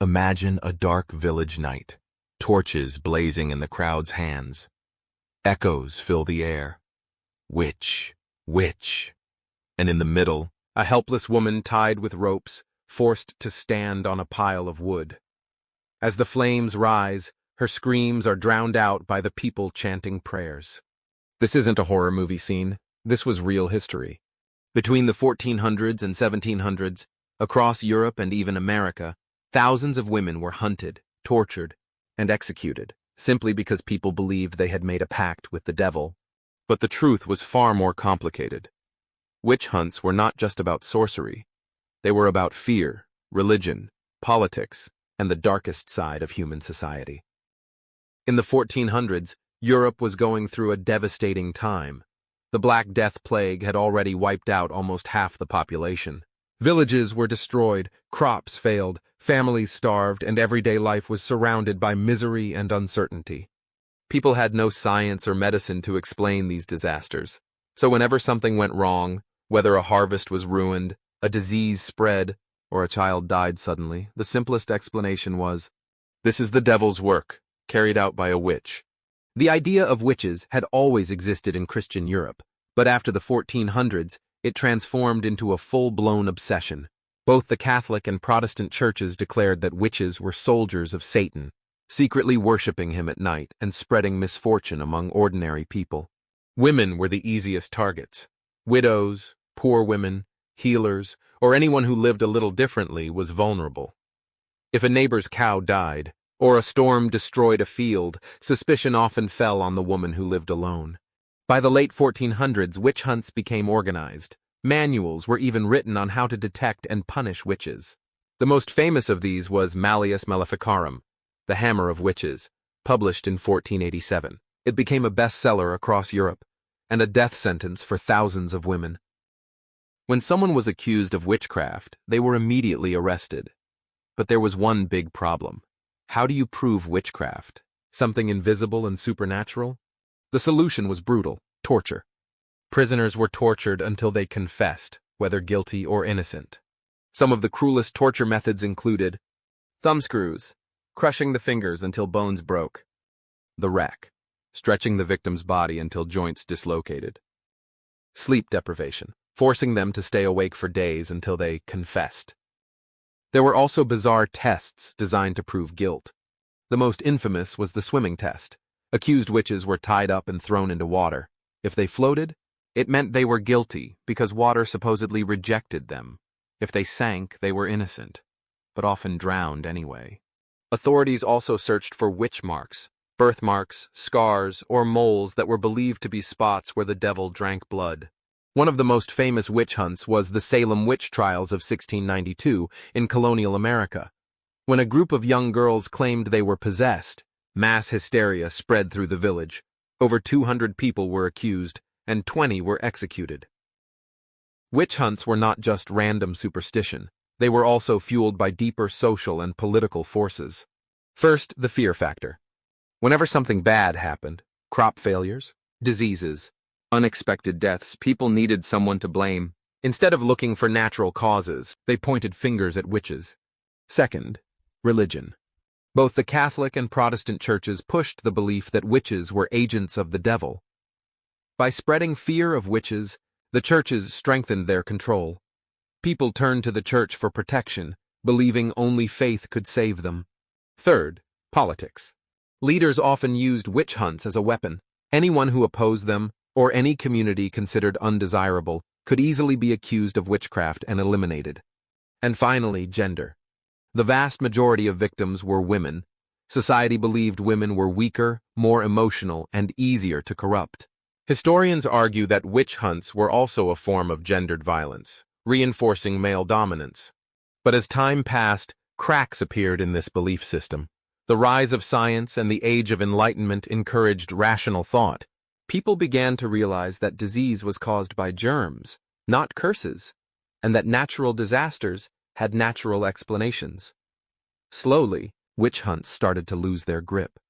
Imagine a dark village night, torches blazing in the crowd's hands. Echoes fill the air. Witch, witch. And in the middle, A helpless woman tied with ropes, forced to stand on a pile of wood. As the flames rise, her screams are drowned out by the people chanting prayers. This isn't a horror movie scene. This was real history. Between the 1400s and 1700s, across Europe and even America, thousands of women were hunted, tortured, and executed, simply because people believed they had made a pact with the devil. But the truth was far more complicated. Witch hunts were not just about sorcery. They were about fear, religion, politics, and the darkest side of human society. In the 1400s, Europe was going through a devastating time. The Black Death plague had already wiped out almost half the population. Villages were destroyed, crops failed, families starved, and everyday life was surrounded by misery and uncertainty. People had no science or medicine to explain these disasters. So whenever something went wrong, whether a harvest was ruined, a disease spread, or a child died suddenly, the simplest explanation was, "This is the devil's work, carried out by a witch." The idea of witches had always existed in Christian Europe, but after the 1400s, it transformed into a full-blown obsession. Both the Catholic and Protestant churches declared that witches were soldiers of Satan, secretly worshipping him at night and spreading misfortune among ordinary people. Women were the easiest targets. Widows, poor women, healers, or anyone who lived a little differently was vulnerable. If a neighbor's cow died, or a storm destroyed a field, suspicion often fell on the woman who lived alone. By the late 1400s, witch hunts became organized. Manuals were even written on how to detect and punish witches. The most famous of these was Malleus Maleficarum, The Hammer of Witches, published in 1487. It became a bestseller across Europe, and a death sentence for thousands of women. When someone was accused of witchcraft, they were immediately arrested. But there was one big problem. How do you prove witchcraft? Something invisible and supernatural? The solution was brutal: torture. Prisoners were tortured until they confessed, whether guilty or innocent. Some of the cruelest torture methods included thumbscrews, crushing the fingers until bones broke; the rack, stretching the victim's body until joints dislocated; sleep deprivation, forcing them to stay awake for days until they confessed. There were also bizarre tests designed to prove guilt. The most infamous was the swimming test. Accused witches were tied up and thrown into water. If they floated, it meant they were guilty because water supposedly rejected them. If they sank, they were innocent, but often drowned anyway. Authorities also searched for witch marks, birthmarks, scars, or moles that were believed to be spots where the devil drank blood. One of the most famous witch hunts was the Salem witch trials of 1692 in colonial America. When a group of young girls claimed they were possessed, mass hysteria spread through the village. Over 200 people were accused, and 20 were executed. Witch hunts were not just random superstition. They were also fueled by deeper social and political forces. First, the fear factor. Whenever something bad happened, crop failures, diseases, unexpected deaths, people needed someone to blame. Instead of looking for natural causes, they pointed fingers at witches. Second, religion. Both the Catholic and Protestant churches pushed the belief that witches were agents of the devil. By spreading fear of witches, the churches strengthened their control. People turned to the church for protection, believing only faith could save them. Third, politics. Leaders often used witch hunts as a weapon. Anyone who opposed them, or any community considered undesirable, could easily be accused of witchcraft and eliminated. And finally, gender. The vast majority of victims were women. Society believed women were weaker, more emotional, and easier to corrupt. Historians argue that witch hunts were also a form of gendered violence, reinforcing male dominance. But as time passed, cracks appeared in this belief system. The rise of science and the age of enlightenment encouraged rational thought. People began to realize that disease was caused by germs, not curses, and that natural disasters had natural explanations. Slowly, witch hunts started to lose their grip.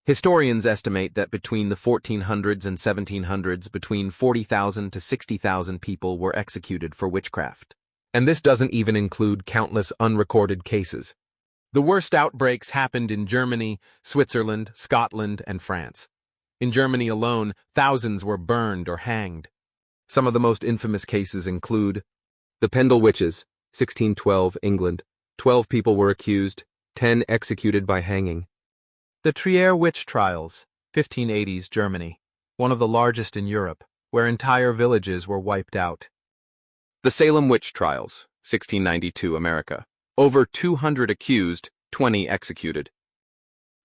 Historians estimate that between the 1400s and 1700s, between 40,000 to 60,000 people were executed for witchcraft. And this doesn't even include countless unrecorded cases. The worst outbreaks happened in Germany, Switzerland, Scotland, and France. In Germany alone, thousands were burned or hanged. Some of the most infamous cases include the Pendle Witches, 1612, England. 12 people were accused, 10 executed by hanging. The Trier witch trials, 1580s, Germany, one of the largest in Europe, where entire villages were wiped out. The Salem witch trials, 1692, America. Over 200 accused, 20 executed.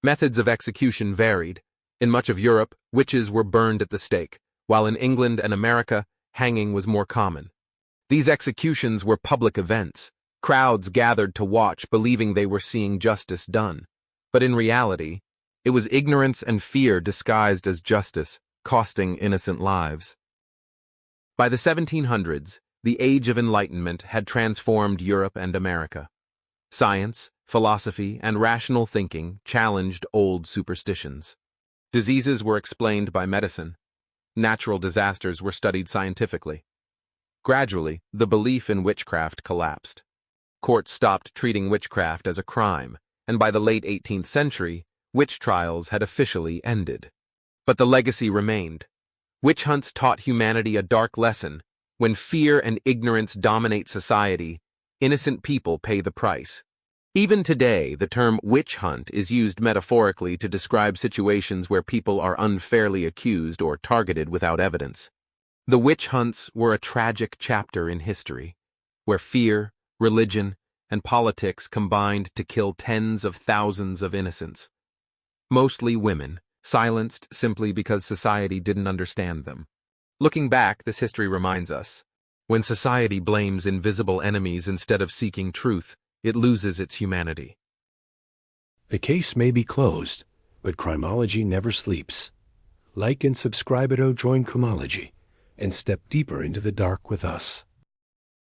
Methods of execution varied. In much of Europe, witches were burned at the stake, while in England and America, hanging was more common. These executions were public events. Crowds gathered to watch, believing they were seeing justice done. But in reality, it was ignorance and fear disguised as justice, costing innocent lives. By the 1700s, the Age of Enlightenment had transformed Europe and America. Science, philosophy, and rational thinking challenged old superstitions. Diseases were explained by medicine. Natural disasters were studied scientifically. Gradually, the belief in witchcraft collapsed. Courts stopped treating witchcraft as a crime, and by the late 18th century, witch trials had officially ended. But the legacy remained. Witch hunts taught humanity a dark lesson. When fear and ignorance dominate society, innocent people pay the price. Even today, the term witch hunt is used metaphorically to describe situations where people are unfairly accused or targeted without evidence. The witch hunts were a tragic chapter in history, where fear, religion, and politics combined to kill tens of thousands of innocents. Mostly women, silenced simply because society didn't understand them. Looking back, this history reminds us, when society blames invisible enemies instead of seeking truth, it loses its humanity. The case may be closed, but criminology never sleeps. Like and subscribe at Join Criminology, and step deeper into the dark with us.